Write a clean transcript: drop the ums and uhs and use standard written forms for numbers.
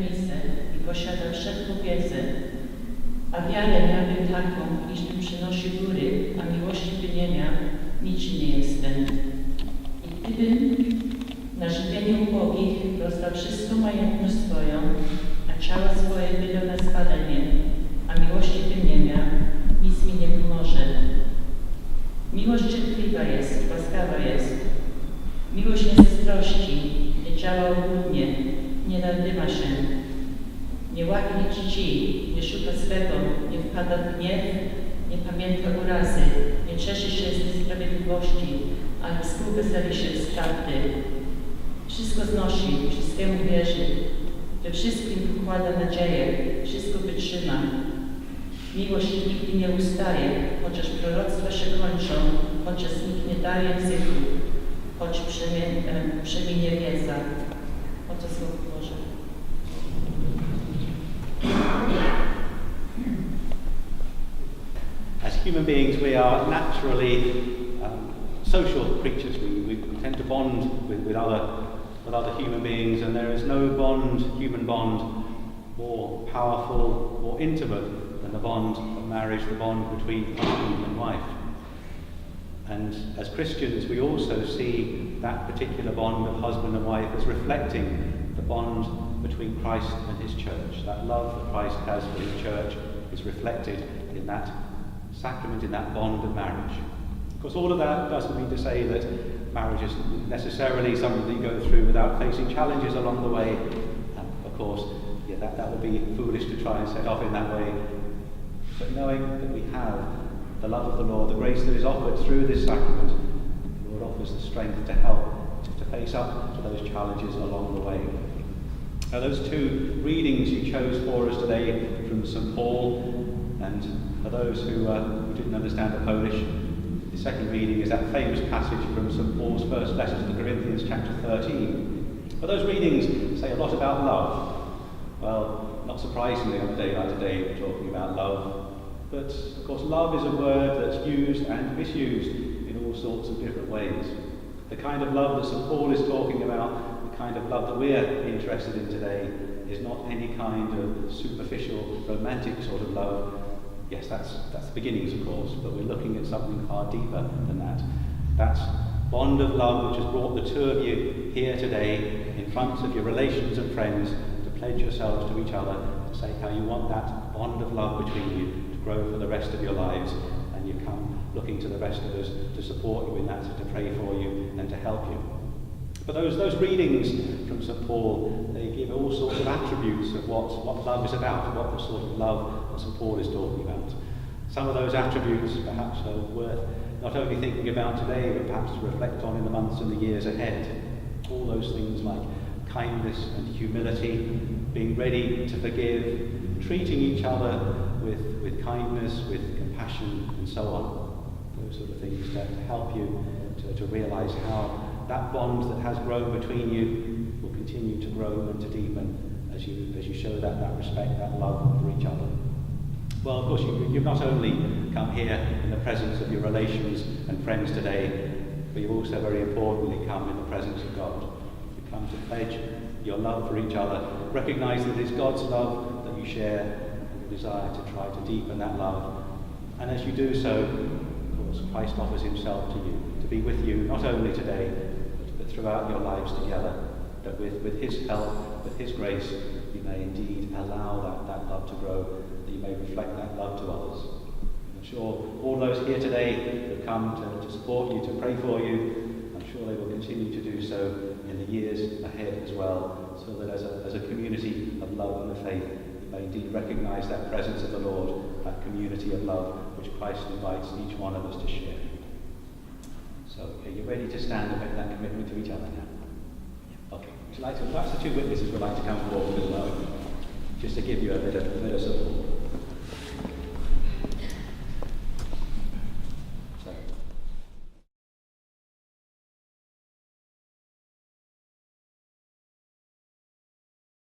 premisę i posiadał wszelką wiedzę, a wiarę miałbym taką, iżbym przynosił góry, a miłości by nie miał, niczym nie jestem. I gdybym na żywienie ubogich rozdał wszystko majętność swoją, a ciało swoje wydał na spalenie, a miłości bym nie miał, nic mi nie pomoże. Miłość cierpliwa jest, łaskawa jest. Miłość nie zazdrości, nie działa obłudnie, nie nadyma się, nie łaknie czci, nie szuka swego, nie wpada w gniew, nie pamięta urazy, nie cieszy się z niesprawiedliwości, ale współweseli się z prawdy. Wszystko znosi, wszystkiemu wierzy, we wszystkim pokłada nadzieję, wszystko wytrzyma. Miłość nigdy nie ustaje, chociaż proroctwa się kończą, chociaż nikt nie daje języku, choć przeminie wiedza. Oto Słowo Boże. As human beings, we are naturally social creatures. We tend to bond with other human beings, and there is no human bond, more powerful, more intimate than the bond of marriage, the bond between husband and wife. And as Christians, we also see that particular bond of husband and wife as reflecting the bond between Christ and his church. That love that Christ has for his church is reflected in that sacrament, in that bond of marriage. Of course, all of that doesn't mean to say that marriage is necessarily something that you go through without facing challenges along the way. Of course, that would be foolish to try and set off in that way. But knowing that we have the love of the Lord, the grace that is offered through this sacrament, the Lord offers the strength to help to face up to those challenges along the way. Now, those two readings you chose for us today from St. Paul, and for those who didn't understand the Polish, the second reading is that famous passage from St. Paul's first letter to the Corinthians, chapter 13. But those readings say a lot about love. Well, not surprisingly on a day like today, we're talking about love. But, of course, love is a word that's used and misused in all sorts of different ways. The kind of love that St. Paul is talking about, the kind of love that we're interested in today, is not any kind of superficial, romantic sort of love. Yes, that's the beginnings, of course, but we're looking at something far deeper than that. That bond of love which has brought the two of you here today in front of your relations and friends to pledge yourselves to each other, to say how you want that bond of love between you to grow for the rest of your lives, and you come looking to the rest of us to support you in that, to pray for you and to help you. But those readings from St. Paul, they give all sorts of attributes of what love is about, what the sort of love that St. Paul is talking about. Some of those attributes perhaps are worth not only thinking about today, but perhaps to reflect on in the months and the years ahead. All those things like kindness and humility, being ready to forgive, treating each other with kindness, with compassion, and so on. Those sort of things to help you to realise how that bond that has grown between you will continue to grow and to deepen as you show that respect, that love for each other. Well, of course, you've not only come here in the presence of your relations and friends today, but you've also very importantly come in the presence of God. You come to pledge your love for each other, recognise that it is God's love that you share, and your desire to try to deepen that love. And as you do so, of course, Christ offers himself to you, to be with you not only today, but throughout your lives together, that with his help, with his grace, you may indeed allow that love to grow, that you may reflect that love to others. I'm sure all those here today have come to support you, to pray for you. I'm sure they will continue to do so in the years ahead as well, so that as a community of love and of faith, you may indeed recognise that presence of the Lord, that community of love which Christ invites each one of us to share. So, are you ready to stand and make that commitment to each other now? Okay. Would you like to, perhaps the two witnesses would like to come forward as well, just to give you a bit of support.